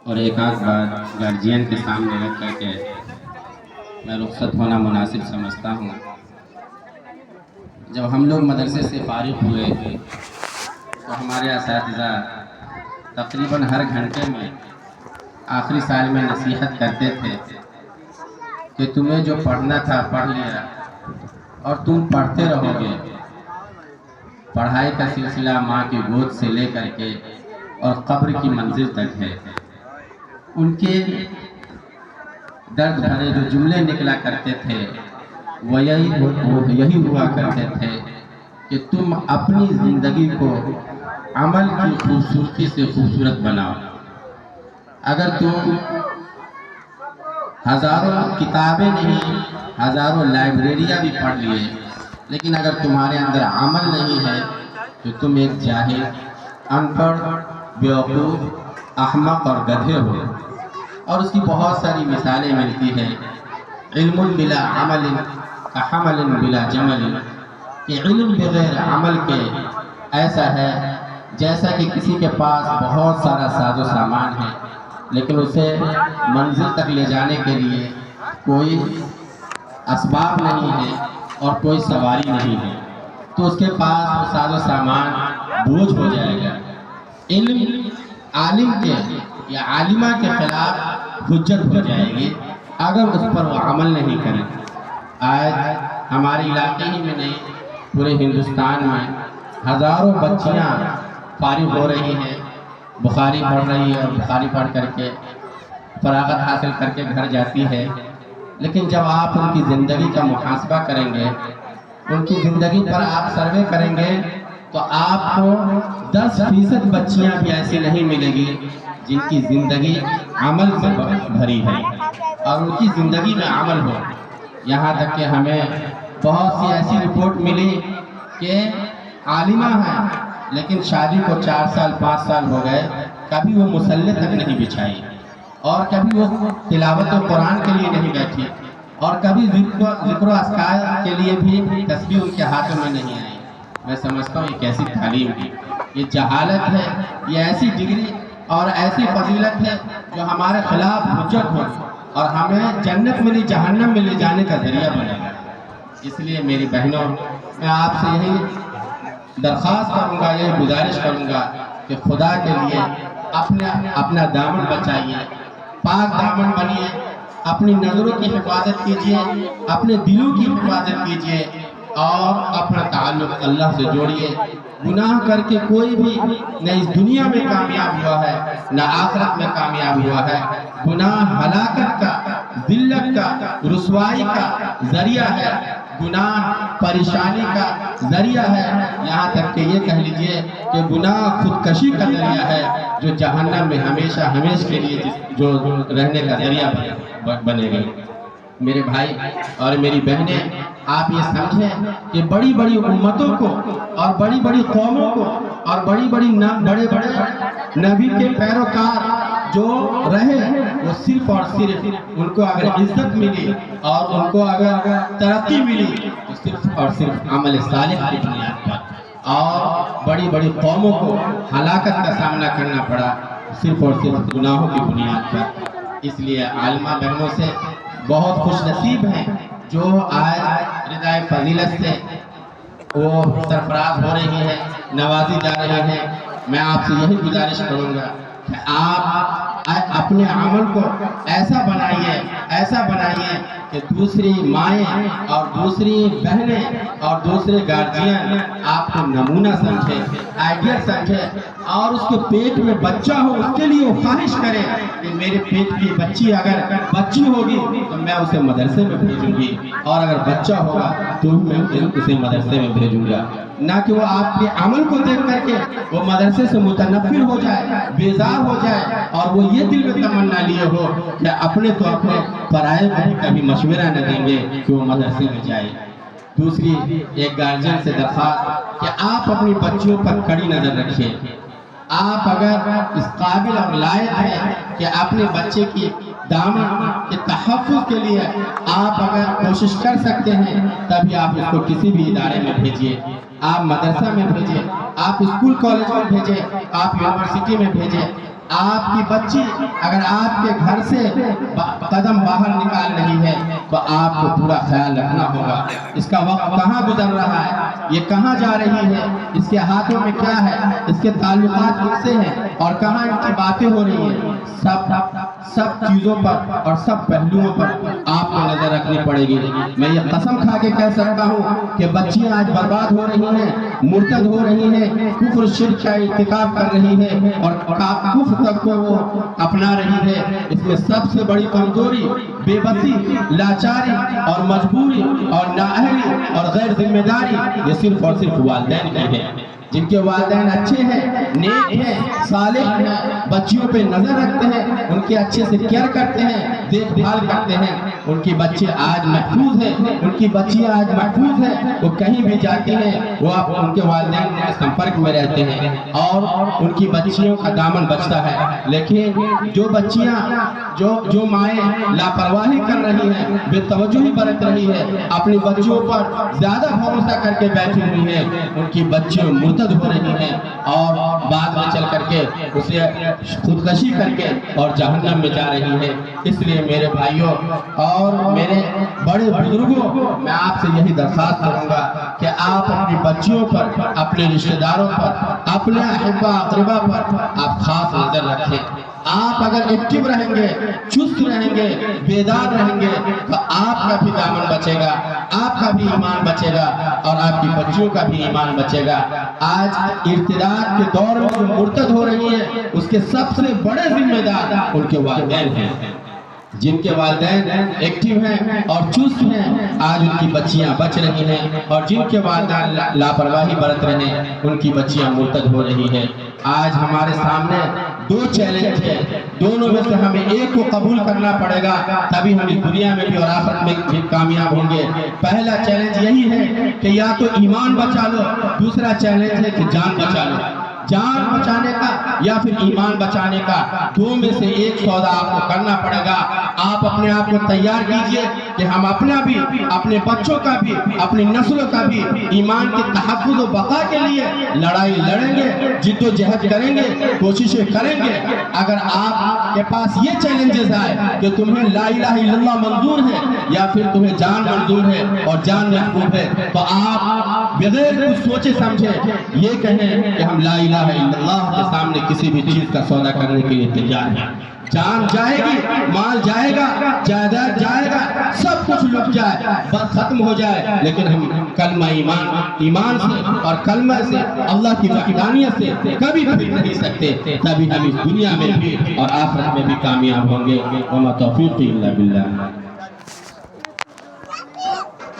اور ایک آدھ بات گارجین کے سامنے رکھ کر کے میں رخصت ہونا مناسب سمجھتا ہوں۔ جب ہم لوگ مدرسے سے فارغ ہوئے تو ہمارے اساتذہ تقریباً ہر گھنٹے میں آخری سال میں نصیحت کرتے تھے کہ تمہیں جو پڑھنا تھا پڑھ لیا اور تم پڑھتے رہو گے۔ پڑھائی کا سلسلہ ماں کی گود سے لے کر کے اور قبر کی منزل تک ہے۔ ان کے درد بھرے جو جملے نکلا کرتے تھے وہ یہی ہوا کرتے تھے کہ تم اپنی زندگی کو عمل کی خوبصورتی سے خوبصورت بناؤ۔ اگر تم ہزاروں کتابیں نہیں، ہزاروں لائبریریاں بھی پڑھ لیے، لیکن اگر تمہارے اندر عمل نہیں ہے تو تم ایک جاہل، ان پڑھ، بیوقوف، احمق اور گدھے ہو۔ اور اس کی بہت ساری مثالیں ملتی ہیں۔ علم بلا عمل کحمل بلا جمل، کہ علم بغیر عمل کے ایسا ہے جیسا کہ کسی کے پاس بہت سارا ساز و سامان ہے لیکن اسے منزل تک لے جانے کے لیے کوئی اسباب نہیں ہے اور کوئی سواری نہیں ہے، تو اس کے پاس وہ ساز و سامان بوجھ ہو جائے گا۔ علم عالم کے یا عالمہ کے خلاف حجت ہو جائے گی اگر اس پر وہ عمل نہیں کرے۔ آج ہمارے علاقے ہی میں نہیں، پورے ہندوستان میں ہزاروں بچیاں فارغ ہو رہی ہیں، بخاری پڑھ رہی ہے اور بخاری پڑھ کر کے فراغت حاصل کر کے گھر جاتی ہے، لیکن جب آپ ان کی زندگی کا محاسبہ کریں گے، ان کی زندگی پر آپ سروے کریں گے تو آپ کو 10% بچیاں بھی ایسی نہیں ملے گی جن کی زندگی عمل سے بھری ہے اور ان کی زندگی میں عمل ہو۔ یہاں تک کہ ہمیں بہت سی ایسی رپورٹ ملی کہ عالمہ ہیں لیکن شادی کو 4 سال 5 سال ہو گئے، کبھی وہ مصلی تک نہیں بچھائی اور کبھی وہ تلاوت قرآن کے لیے نہیں بیٹھی اور کبھی ذکر و اذکار کے لیے بھی تسبیح ان کے ہاتھوں میں نہیں آئی۔ میں سمجھتا ہوں یہ کیسی تعلیم ہے، یہ جہالت ہے، یہ ایسی ڈگری اور ایسی فضیلت ہے جو ہمارے خلاف حجت ہو اور ہمیں جنت میں نہیں جہنم میں لے جانے کا ذریعہ بنے گا۔ اس لیے میری بہنوں، میں آپ سے یہی درخواست کروں گا، یہی گزارش کروں گا کہ خدا کے لیے اپنا دامن بچائیے، پاک دامن بنیے، اپنی نظروں کی حفاظت کیجیے، اپنے دلوں کی حفاظت کیجیے اور اپنا تعلق اللہ سے جوڑیے۔ گناہ کر کے کوئی بھی نہ اس دنیا میں کامیاب ہوا ہے نہ آخرت میں کامیاب ہوا ہے۔ گناہ ہلاکت کا، ذلت کا، رسوائی کا ذریعہ ہے، گناہ پریشانی کا ذریعہ ہے، یہاں تک کہ یہ کہہ لیجئے کہ گناہ خودکشی کا ذریعہ ہے جو جہنم میں ہمیشہ کے لیے جو رہنے کا ذریعہ بنے گا۔ میرے بھائی اور میری بہنیں، آپ یہ سمجھیں کہ بڑی بڑی امتوں کو اور بڑی بڑی قوموں کو اور بڑے بڑے نبی کے پیروکار جو رہے، وہ صرف اور صرف ان کو اگر عزت ملی اور ان کو اگر ترقی ملی تو صرف اور صرف عمل صالح کی بنیاد پر، اور بڑی بڑی قوموں کو ہلاکت کا سامنا کرنا پڑا صرف اور صرف گناہوں کی بنیاد پر۔ اس لیے عالمہ بہنوں سے بہت خوش نصیب ہیں جو آج ردائے فضیلت سے وہ سرفراز ہو رہی ہیں، نوازی جا رہی ہیں۔ میں آپ سے یہی گزارش کروں گا کہ آپ اپنے عمل کو ایسا بنائیے کہ دوسری مائیں اور دوسری بہنیں اور دوسرے گارجین آپ کو نمونہ سمجھے، آئیڈیل سمجھے، اور اس کے پیٹ میں بچہ ہو اس کے لیے وہ خواہش کرے کہ میرے پیٹ کی بچی اگر بچی ہوگی تو میں اسے مدرسے میں بھیجوں گی، اور اگر بچہ ہوگا تو میں اسے مدرسے میں بھیجوں گا، نہ کہ وہ آپ کے عمل کو دیکھ کر کے وہ مدرسے سے متنفر ہو جائے، بیزار ہو جائے اور وہ یہ دل میں تمنا لیے ہو کہ اپنے تو اپنے پرائے کو بھی کبھی مشورہ نہ دیں گے کہ وہ مدرسے میں جائے۔ دوسری ایک گارجین سے درخواست کہ آپ اپنی بچیوں پر کڑی نظر رکھیں۔ آپ اگر اس قابل اور لائق ہیں کہ اپنے بچے کی دامن کے تحفظ کے لیے آپ اگر کوشش کر سکتے ہیں تبھی آپ اس کو کسی بھی ادارے میں بھیجیے، آپ مدرسہ میں بھیجیں، آپ اسکول کالج میں بھیجیں، آپ یونیورسٹی میں بھیجیں، آپ کی بچی اگر آپ کے گھر سے قدم باہر نکال رہی ہے تو آپ کو پورا خیال رکھنا ہوگا، اس کا وقت کہاں گزر رہا ہے، یہ کہاں جا رہی ہے، اس کے ہاتھوں میں کیا ہے، اس کے تعلقات کس سے ہیں اور کہاں ان کی باتیں ہو رہی ہیں، سب چیزوں پر اور سب پہلوؤں پر آپ کو نظر رکھنی پڑے گی۔ میں یہ قسم کھا کے کہہ سکتا ہوں کہ بچیاں آج برباد ہو رہی ہیں، مرتد ہو رہی ہیں، کفر شرک کا ارتکاب کر رہی ہیں اور کفر تک کو وہ اپنا رہی ہے۔ اس میں سب سے بڑی کمزوری بے بسی، لاچاری اور مجبوری اور نااہلی اور غیر ذمہ داری یہ صرف اور صرف والدین کی ہے۔ جن کے والدین اچھے ہیں، نیک ہیں، صالح ہیں، بچیوں پہ نظر رکھتے ہیں، ان کے اچھے سے کیئر کرتے ہیں، دیکھ بھال کرتے ہیں، ان کی بچے آج محفوظ ہیں، ان کی بچیاں آج محفوظ ہیں، وہ کہیں بھی جاتی ہیں، وہ ان کے والدین کے سمپرک میں رہتے ہیں اور ان کی بچیوں کا دامن بچتا ہے۔ لیکن جو بچیاں جو مائیں لاپرواہی کر رہی ہیں، بے توجہی برت رہی ہے، اپنی بچیوں پر زیادہ بھروسہ کر کے بیٹھی ہوئی ہیں، ان کی بچیاں مرتد ہو رہی ہیں اور بعد میں چل کر کے اسے خودکشی کر کے اور جہنم میں جا رہی ہے۔ اس لیے میرے بھائیوں اور میرے بڑے بزرگوں، میں آپ سے یہی درخواست کروں گا کہ آپ اپنی بچیوں پر، اپنے رشتہ داروں پر، اپنے احبا اقربا پر آپ خاص نظر رکھیں۔ آپ اگر ایکٹیو رہیں گے، چست رہیں گے، بیدار رہیں گے تو آپ کا بھی دامن بچے گا، آپ کا بھی ایمان بچے گا اور آپ کی بچیوں کا بھی ایمان بچے گا۔ آج ارتداد کے دور میں جو مرتد ہو رہی ہیں، اس کے سب سے بڑے ذمہ دار ان کے والدین ہیں۔ جن کے والدین ایکٹیو ہیں اور چست ہیں، آج ان کی بچیاں بچ رہی ہیں، اور جن کے والدین لاپرواہی برت رہے ہیں، ان کی بچیاں مرتد ہو رہی ہیں۔ آج ہمارے سامنے دو چیلنج ہیں، دونوں میں سے ہمیں ایک کو قبول کرنا پڑے گا، تبھی ہم اس دنیا میں بھی اور آخرت میں بھی کامیاب ہوں گے۔ پہلا چیلنج یہی ہے کہ یا تو ایمان بچا لو، دوسرا چیلنج ہے کہ جان بچا لو۔ جان بچانے کا یا پھر ایمان بچانے کا، دو میں سے ایک سودا آپ کو کرنا پڑے گا۔ آپ اپنے آپ کو تیار کیجئے کہ ہم اپنا بھی، اپنے بچوں کا بھی، اپنی نسلوں کا بھی ایمان کے تحفظ و بقا کے لیے لڑائی لڑیں گے، جد و جہد کریں گے، کوششیں کریں گے۔ اگر آپ کے پاس یہ چیلنجز آئے کہ تمہیں لا الہ الا اللہ منظور ہے یا پھر تمہیں جان منظور ہے اور جان محبوب ہے، تو آپ بغیر کچھ سوچے سمجھے یہ کہیں کہ ہم لا الہ الا اللہ کے سامنے کسی بھی چیز کا سودا کرنے کے لیے تیار ہیں۔ جان جائے گی، مال جائے گا، جائیداد جائے گا، سب کچھ لٹ جائے، بس ختم ہو جائے، لیکن ہم کلمہ ایمان سے اور کلمہ سے، اللہ کی وحدانیت سے کبھی پھر نہیں سکتے، تبھی ہم اس دنیا میں بھی اور آخرت میں بھی کامیاب ہوں گے۔ وما توفیقی الا باللہ۔